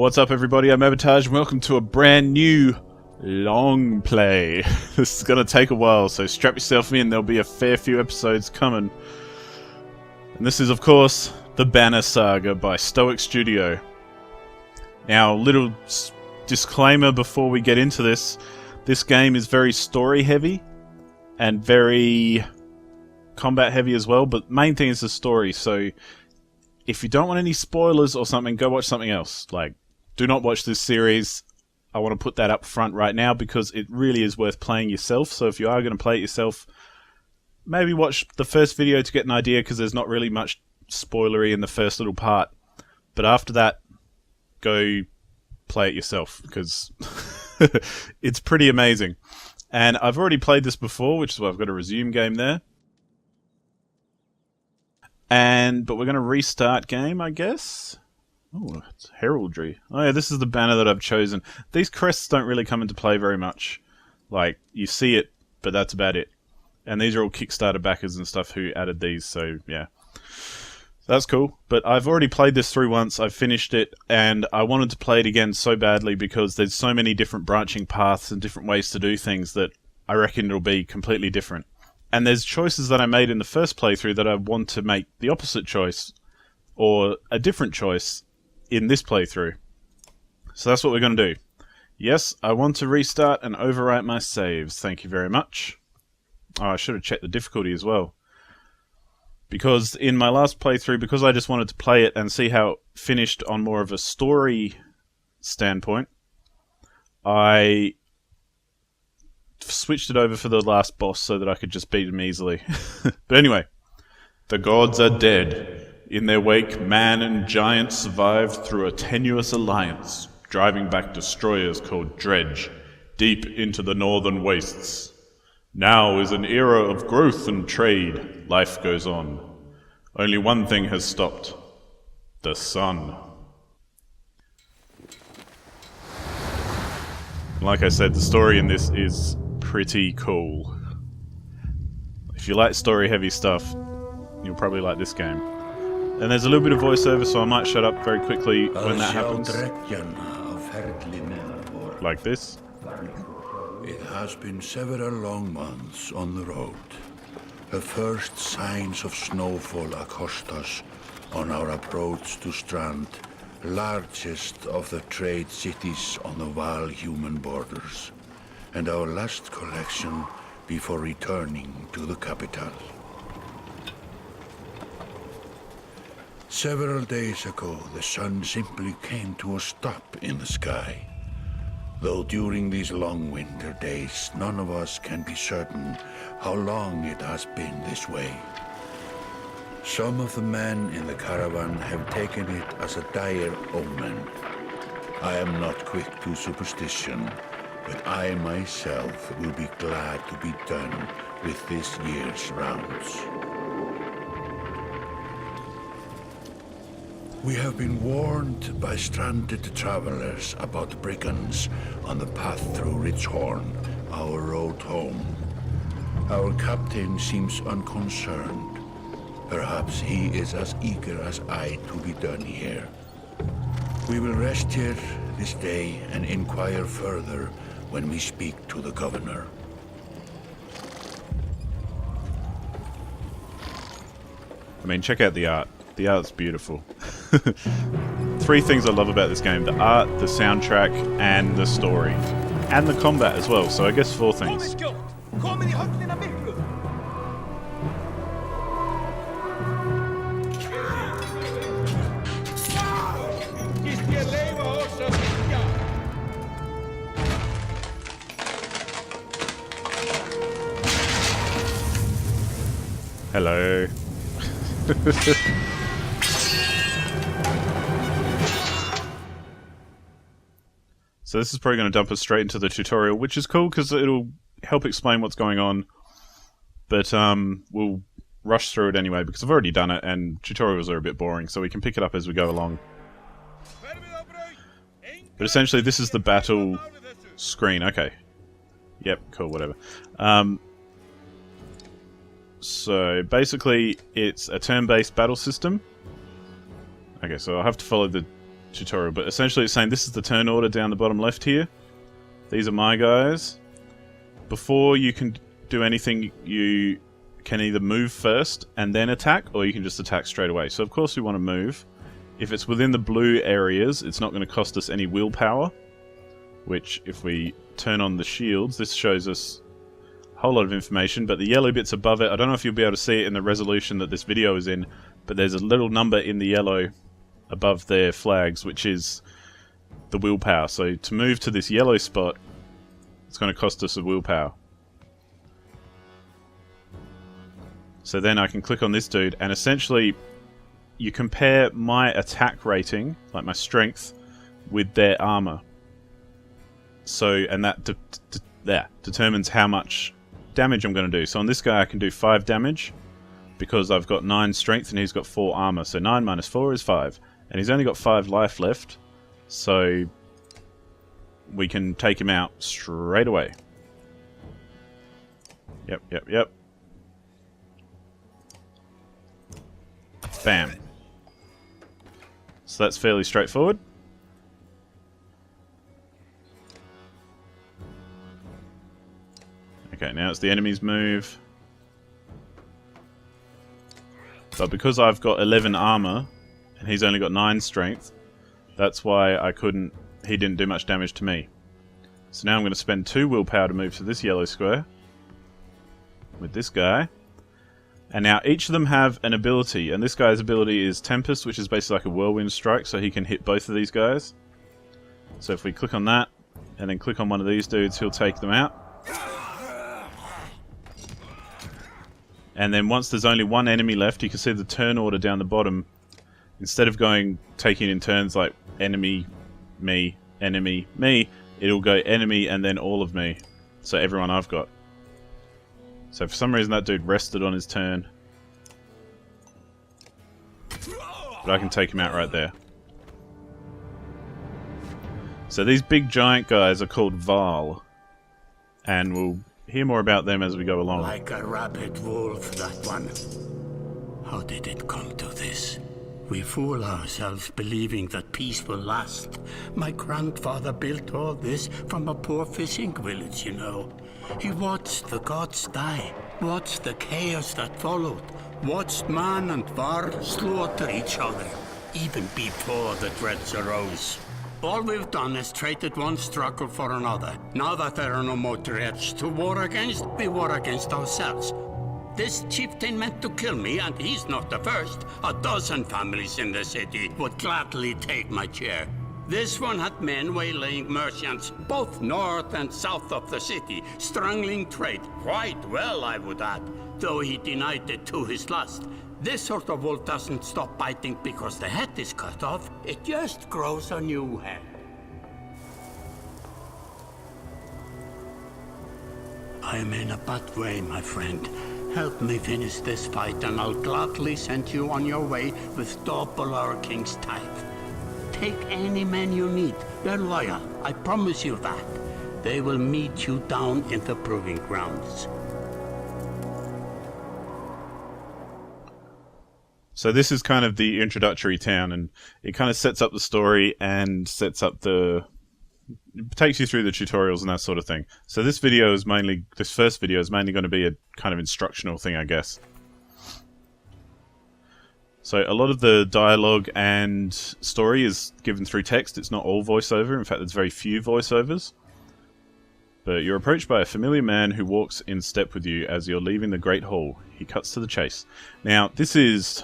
What's up everybody, I'm Abatage and welcome to a brand new long play. This is going to take a while, so strap yourself in, there'll be a fair few episodes coming. And this is of course the Banner Saga by Stoic Studio. Now, little disclaimer before we get into this game is very story heavy and very combat heavy as well, but main thing is the story, so if you don't want any spoilers or something, go watch something else. Like, do not watch this series. I want to put that up front right now because it really is worth playing yourself. So if you are going to play it yourself, maybe watch the first video to get an idea, because there's not really much spoilery in the first little part. But after that, go play it yourself, because it's pretty amazing. And I've already played this before, which is why I've got a resume game there. But we're going to restart game, I guess. Oh, it's heraldry. Oh yeah, this is the banner that I've chosen. These crests don't really come into play very much. Like, you see it, but that's about it. And these are all Kickstarter backers and stuff who added these, so yeah. That's cool. But I've already played this through once, I've finished it, and I wanted to play it again so badly because there's so many different branching paths and different ways to do things that I reckon it'll be completely different. And there's choices that I made in the first playthrough that I want to make the opposite choice, or a different choice, in this playthrough. So that's what we're going to do. Yes, I want to restart and overwrite my saves. Thank you very much. Oh, I should have checked the difficulty as well. Because in my last playthrough, because I just wanted to play it and see how it finished on more of a story standpoint, I switched it over for the last boss so that I could just beat him easily. But anyway, the gods are dead. In their wake, man and giant survived through a tenuous alliance, driving back destroyers called Dredge, deep into the northern wastes. Now is an era of growth and trade. Life goes on. Only one thing has stopped. The sun. Like I said, the story in this is pretty cool. If you like story-heavy stuff, you'll probably like this game. And there's a little bit of voiceover, so I might shut up very quickly when that happens. Like this. It has been several long months on the road. The first signs of snowfall accost us on our approach to Strand, largest of the trade cities on the Val human borders, and our last collection before returning to the capital. Several days ago, the sun simply came to a stop in the sky. Though during these long winter days, none of us can be certain how long it has been this way. Some of the men in the caravan have taken it as a dire omen. I am not quick to superstition, but I myself will be glad to be done with this year's rounds. We have been warned by stranded travelers about brigands on the path through Ridgehorn, our road home. Our captain seems unconcerned. Perhaps he is as eager as I to be done here. We will rest here this day and inquire further when we speak to the governor. I mean, check out the art. The art's beautiful. 3 things I love about this game: the art, the soundtrack, and the story. And the combat as well, so I guess 4 things. Hello. So this is probably going to dump us straight into the tutorial, which is cool because it'll help explain what's going on. But we'll rush through it anyway because I've already done it and tutorials are a bit boring, so we can pick it up as we go along. But essentially this is the battle screen. Okay. Yep, cool, whatever. So basically it's a turn-based battle system. Okay, so I'll have to follow the tutorial, but essentially it's saying this is the turn order down the bottom left here. These are my guys. Before you can do anything, you can either move first and then attack, or you can just attack straight away. So of course we want to move. If it's within the blue areas, it's not going to cost us any willpower, which if we turn on the shields, this shows us a whole lot of information, but the yellow bits above it, I don't know if you'll be able to see it in the resolution that this video is in, but there's a little number in the yellow above their flags, which is the willpower. So to move to this yellow spot, it's going to cost us a willpower. So then I can click on this dude, and essentially you compare my attack rating, like my strength, with their armor. So, and that determines how much damage I'm going to do. So on this guy I can do 5 damage because I've got 9 strength and he's got 4 armor. So 9 minus 4 is 5. And he's only got 5 life left. So we can take him out straight away. Yep. Bam. So that's fairly straightforward. Okay, now it's the enemy's move. But because I've got 11 armor and he's only got 9 strength, that's why he didn't do much damage to me. So now I'm going to spend 2 willpower to move to this yellow square with this guy. And now each of them have an ability, and this guy's ability is Tempest, which is basically like a whirlwind strike, so he can hit both of these guys. So if we click on that, and then click on one of these dudes, he'll take them out. And then once there's only one enemy left, you can see the turn order down the bottom. Instead of taking in turns like enemy, me, it'll go enemy and then all of me. So everyone I've got. So for some reason that dude rested on his turn. But I can take him out right there. So these big giant guys are called Val. And we'll hear more about them as we go along. Like a rabid wolf, that one. How did it come to this? We fool ourselves believing that peace will last. My grandfather built all this from a poor fishing village, you know. He watched the gods die, watched the chaos that followed, watched man and var slaughter each other, even before the dreads arose. All we've done is traded one struggle for another. Now that there are no more dreads to war against, we war against ourselves. This chieftain meant to kill me, and he's not the first. A dozen families in the city would gladly take my chair. This one had men waylaying merchants, both north and south of the city, strangling trade, quite well, I would add, though he denied it to his lust. This sort of wolf doesn't stop biting because the head is cut off. It just grows a new head. I am in a bad way, my friend. Help me finish this fight, and I'll gladly send you on your way with double our king's tithe. Take any men you need. They're loyal, I promise you that. They will meet you down in the proving grounds. So this is kind of the introductory town, and it kind of sets up the story and sets up takes you through the tutorials and that sort of thing. So this first video is mainly going to be a kind of instructional thing, I guess. So a lot of the dialogue and story is given through text. It's not all voiceover. In fact, there's very few voiceovers. But you're approached by a familiar man who walks in step with you as you're leaving the Great Hall. He cuts to the chase. Now, this is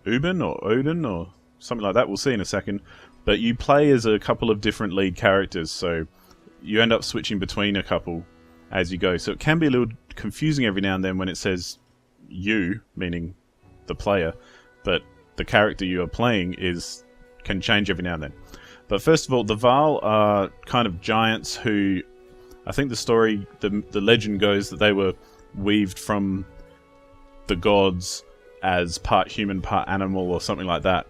Ubin or Odin or something like that. We'll see in a second. But you play as a couple of different lead characters, so you end up switching between a couple as you go. So it can be a little confusing every now and then when it says you, meaning the player, but the character you are playing can change every now and then. But first of all, the Val are kind of giants who, I think the story, the legend goes that they were weaved from the gods as part human, part animal, or something like that.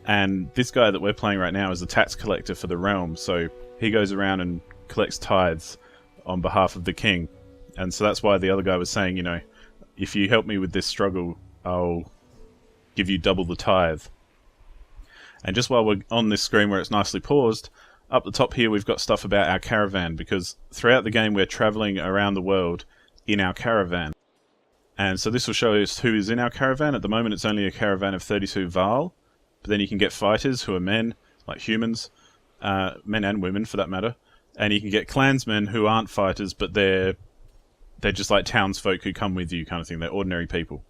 And this guy that we're playing right now is a tax collector for the realm, so he goes around and collects tithes on behalf of the king. And so that's why the other guy was saying, you know, if you help me with this struggle, I'll give you double the tithe. And just while we're on this screen where it's nicely paused, up the top here we've got stuff about our caravan, because throughout the game we're travelling around the world in our caravan. And so this will show us who is in our caravan. At the moment it's only a caravan of 32 Val, but then you can get fighters who are men, like humans, men and women for that matter, and you can get clansmen who aren't fighters, but they're just like townsfolk who come with you kind of thing. They're ordinary people.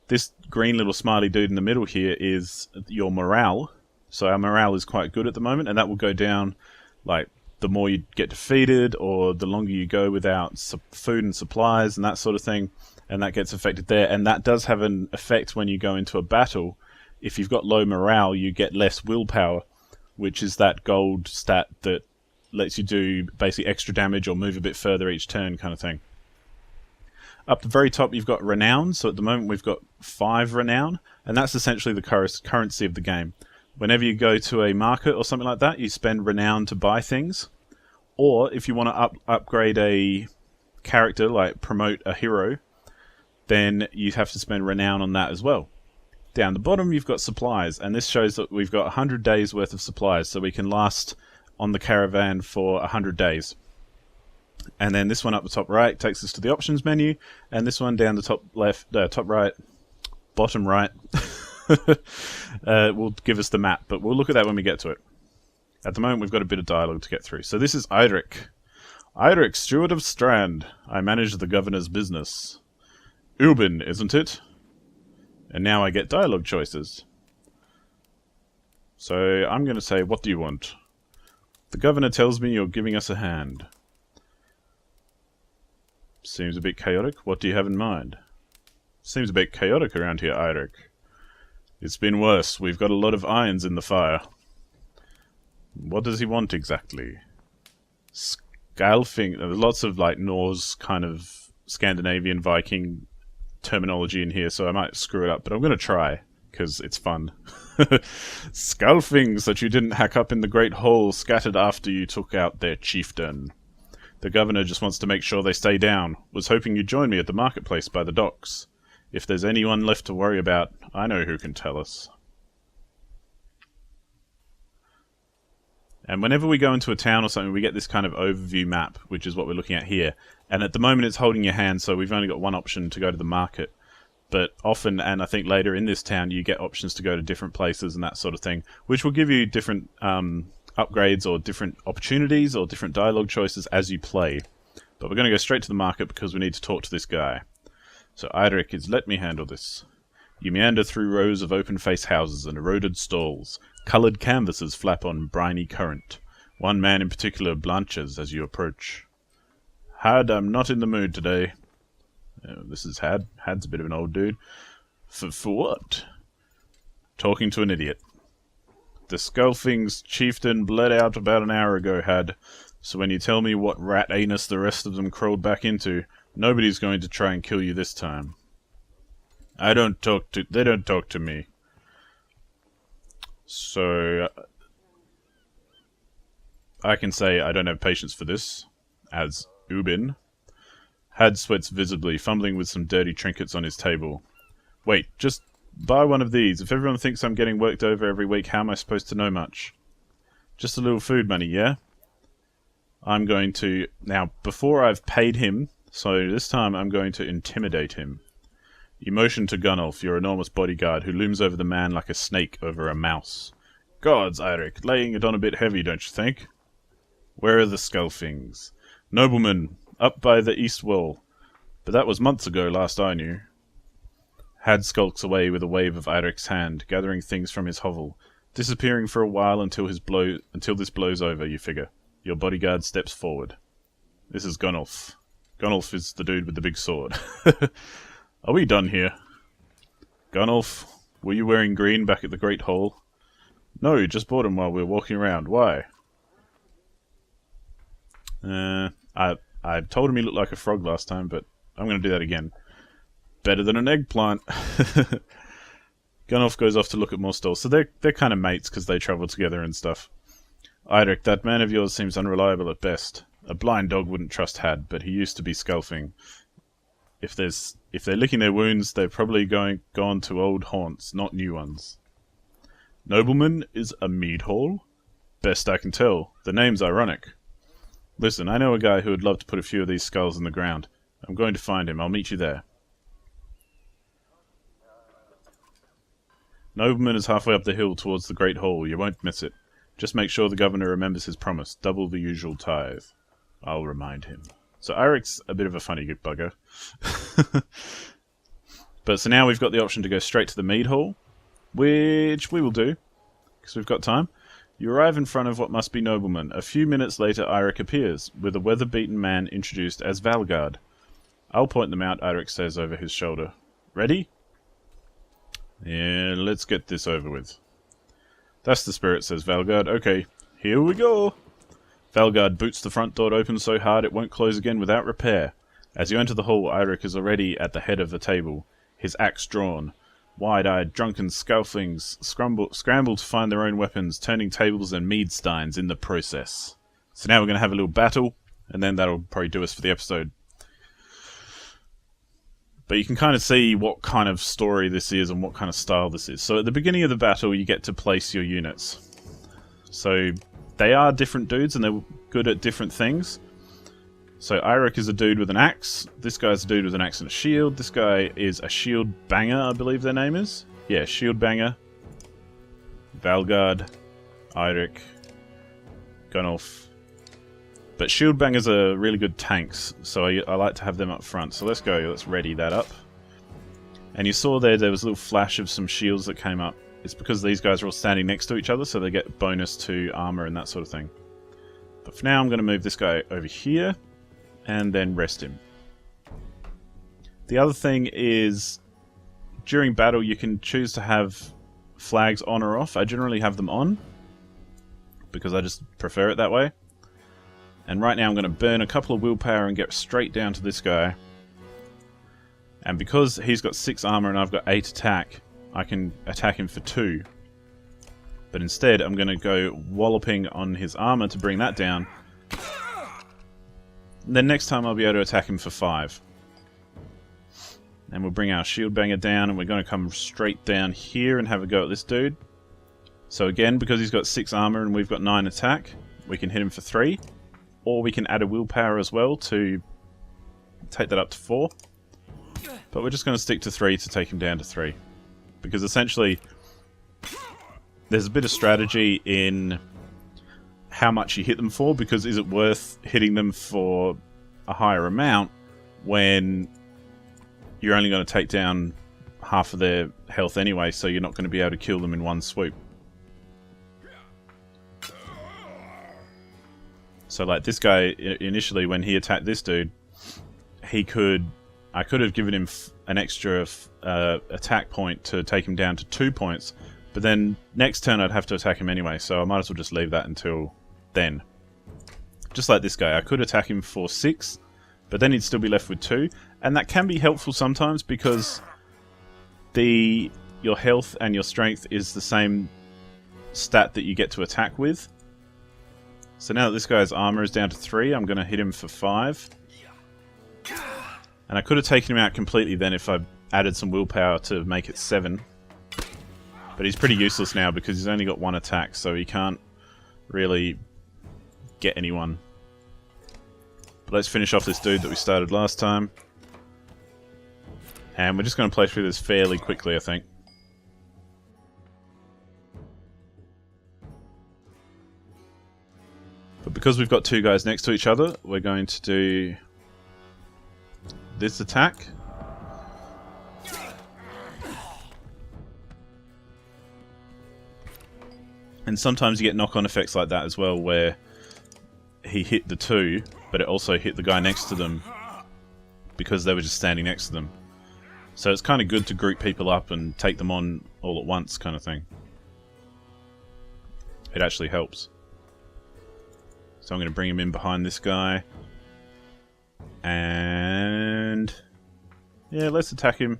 This green little smiley dude in the middle here is your morale. So our morale is quite good at the moment, and that will go down like the more you get defeated or the longer you go without food and supplies and that sort of thing, and that gets affected there. And that does have an effect when you go into a battle. If you've got low morale, you get less willpower, which is that gold stat that lets you do basically extra damage or move a bit further each turn kind of thing. Up the very top you've got renown, so at the moment we've got 5 renown, and that's essentially the currency of the game. Whenever you go to a market or something like that, you spend renown to buy things, or if you want to upgrade a character, like promote a hero, then you have to spend renown on that as well. Down the bottom you've got supplies, and this shows that we've got 100 days worth of supplies, so we can last on the caravan for 100 days. And then this one up the top right takes us to the options menu, and this one down the top left, top right, bottom right will give us the map, but we'll look at that when we get to it. At the moment we've got a bit of dialogue to get through. So this is Eidric. Eidric, Steward of Strand. I manage the governor's business. Ubin, isn't it? And now I get dialogue choices. So I'm going to say, what do you want? The governor tells me you're giving us a hand. Seems a bit chaotic. What do you have in mind? Seems a bit chaotic around here, Eidric. It's been worse. We've got a lot of irons in the fire. What does he want exactly? Scalfing. There's lots of like Norse kind of Scandinavian Viking terminology in here, so I might screw it up, but I'm going to try, because it's fun. Scalfings that you didn't hack up in the Great Hole scattered after you took out their chieftain. The governor just wants to make sure they stay down. Was hoping you'd join me at the marketplace by the docks. If there's anyone left to worry about, I know who can tell us. And whenever we go into a town or something, we get this kind of overview map, which is what we're looking at here. And at the moment it's holding your hand, so we've only got one option to go to the market. But often, and I think later in this town, you get options to go to different places and that sort of thing, which will give you different upgrades or different opportunities or different dialogue choices as you play. But we're going to go straight to the market because we need to talk to this guy. So Eidric is, let me handle this. You meander through rows of open-face houses and eroded stalls. Coloured canvases flap on briny current. One man in particular blanches as you approach. Had, I'm not in the mood today. This is Had. Had's a bit of an old dude. For what? Talking to an idiot. The Skulfing's chieftain bled out about an hour ago, Had. So when you tell me what rat anus the rest of them crawled back into, nobody's going to try and kill you this time. They don't talk to me. So I can say I don't have patience for this, as Ubin. Had sweats visibly, fumbling with some dirty trinkets on his table. Wait, just buy one of these. If everyone thinks I'm getting worked over every week, how am I supposed to know much? Just a little food money, yeah? I'm going to... Now, before I've paid him, so this time I'm going to intimidate him. You motion to Gunnulf, your enormous bodyguard, who looms over the man like a snake over a mouse. Gods, Eirik, laying it on a bit heavy, don't you think? Where are the Skulfings? Noblemen, up by the east wall. But that was months ago, last I knew. Had skulks away with a wave of Eirik's hand, gathering things from his hovel, disappearing for a while until this blows over, you figure. Your bodyguard steps forward. This is Gunnulf. Gunnulf is the dude with the big sword. Are we done here? Gunnulf, were you wearing green back at the Great Hall? No, just bought him while we were walking around. Why? I told him he looked like a frog last time, but I'm going to do that again. Better than an eggplant. Gunnulf goes off to look at more stalls. So they're kind of mates because they travel together and stuff. Eidric, that man of yours seems unreliable at best. A blind dog wouldn't trust Had, but he used to be Skulfing. If they're licking their wounds, they're probably gone to old haunts, not new ones. Nobleman is a mead hall? Best I can tell. The name's ironic. Listen, I know a guy who would love to put a few of these skulls in the ground. I'm going to find him. I'll meet you there. Nobleman is halfway up the hill towards the Great Hall. You won't miss it. Just make sure the governor remembers his promise. Double the usual tithe. I'll remind him. So Irik's a bit of a funny bugger. But so now we've got the option to go straight to the mead hall, which we will do, because we've got time. You arrive in front of what must be Nobleman. A few minutes later, Eirik appears, with a weather-beaten man introduced as Valgard. I'll point them out, Eirik says over his shoulder. Ready? Yeah, let's get this over with. That's the spirit, says Valgard. Okay, here we go. Valgard boots the front door open so hard it won't close again without repair. As you enter the hall, Eirik is already at the head of the table, his axe drawn. Wide-eyed, drunken scouthlings scramble to find their own weapons, turning tables and mead steins in the process. So now we're going to have a little battle, and then that'll probably do us for the episode. But you can kind of see what kind of story this is and what kind of style this is. So at the beginning of the battle, you get to place your units. So they are different dudes, and they're good at different things. So Eirik is a dude with an axe. This guy's a dude with an axe and a shield. This guy is a shield banger, I believe their name is. Yeah, shield banger. Valgard, Eirik, Gunnulf. But shield bangers are really good tanks, so I like to have them up front. So let's go, let's ready that up. And you saw there was a little flash of some shields that came up. It's because these guys are all standing next to each other, so they get bonus to armor and that sort of thing. But for now, I'm going to move this guy over here, and then rest him. The other thing is, during battle you can choose to have flags on or off. I generally have them on, because I just prefer it that way. And right now I'm going to burn a couple of willpower and get straight down to this guy. And because he's got 6 armor and I've got 8 attack, I can attack him for 2. But instead I'm going to go walloping on his armor to bring that down. Then next time I'll be able to attack him for 5. And we'll bring our shield banger down, and we're going to come straight down here and have a go at this dude. So again, because he's got 6 armor and we've got 9 attack, we can hit him for 3. Or we can add a willpower as well to take that up to 4. But we're just going to stick to 3 to take him down to 3. Because essentially, there's a bit of strategy in how much you hit them for, because is it worth hitting them for a higher amount when you're only going to take down half of their health anyway, so you're not going to be able to kill them in one swoop. So like this guy, initially when he attacked this dude, I could have given him an extra attack point to take him down to 2 points, but then next turn I'd have to attack him anyway, so I might as well just leave that until then. Just like this guy, I could attack him for 6, but then he'd still be left with 2, and that can be helpful sometimes because your health and your strength is the same stat that you get to attack with. So now that this guy's armor is down to 3, I'm going to hit him for 5. And I could have taken him out completely then if I added some willpower to make it 7. But he's pretty useless now because he's only got 1 attack, so he can't really get anyone. But let's finish off this dude that we started last time. And we're just going to play through this fairly quickly, I think. But because we've got 2 guys next to each other, we're going to do this attack. And sometimes you get knock-on effects like that as well, where he hit the 2, but it also hit the guy next to them because they were just standing next to them. So it's kind of good to group people up and take them on all at once, kind of thing. It actually helps. So I'm going to bring him in behind this guy. And yeah, let's attack him.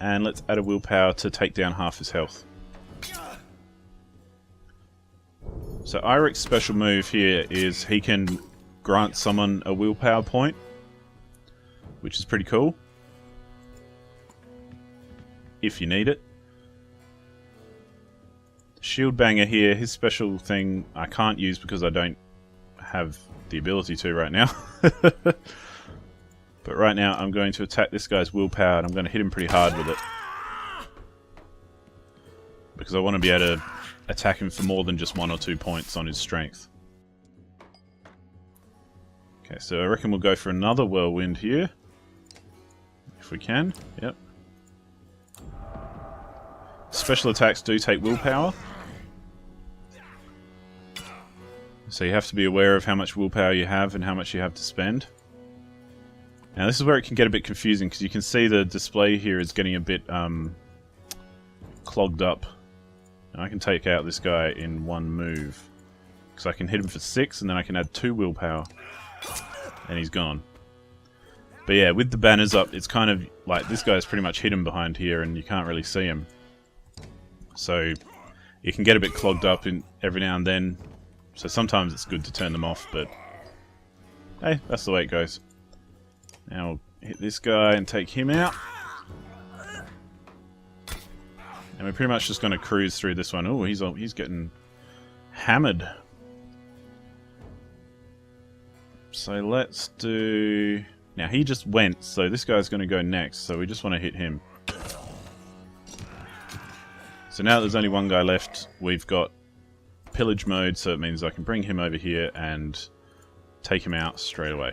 And let's add a willpower to take down half his health. So Eirik's special move here is he can grant someone a willpower point, which is pretty cool, if you need it. Shield Banger here, his special thing I can't use because I don't have the ability to right now. But right now I'm going to attack this guy's willpower and I'm going to hit him pretty hard with it. Because I want to be able to attack him for more than just 1 or 2 points on his strength. Okay, so I reckon we'll go for another whirlwind here. If we can, yep. Special attacks do take willpower. So you have to be aware of how much willpower you have and how much you have to spend. Now this is where it can get a bit confusing because you can see the display here is getting a bit clogged up. And I can take out this guy in one move. Because I can hit him for 6 and then I can add 2 willpower. And he's gone. But yeah, with the banners up, it's kind of like this guy's pretty much hidden behind here and you can't really see him. So you can get a bit clogged up in every now and then. So sometimes it's good to turn them off, but hey, that's the way it goes. Now we'll hit this guy and take him out. And we're pretty much just going to cruise through this one. Oh, he's getting hammered. So let's do... Now he just went, so this guy's going to go next, so we just want to hit him. So now that there's only one guy left, we've got pillage mode, so it means I can bring him over here and take him out straight away.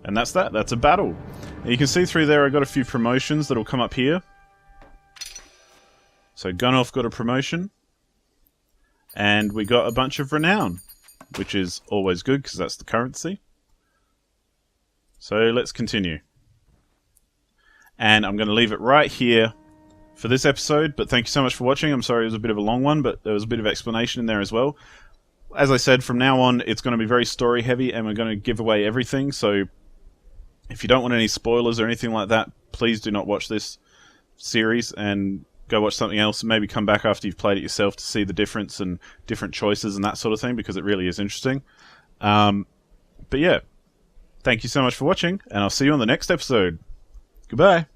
And that's that. That's a battle. And you can see through there I got a few promotions that'll come up here. So Gunoff got a promotion. And we got a bunch of renown, which is always good because that's the currency. So let's continue. And I'm going to leave it right here for this episode, but thank you so much for watching. I'm sorry it was a bit of a long one, but there was a bit of explanation in there as well. As I said, from now on, it's going to be very story heavy, and we're going to give away everything, so if you don't want any spoilers or anything like that, please do not watch this series, and go watch something else, and maybe come back after you've played it yourself to see the difference and different choices and that sort of thing, because it really is interesting. But yeah, thank you so much for watching, and I'll see you on the next episode. Goodbye!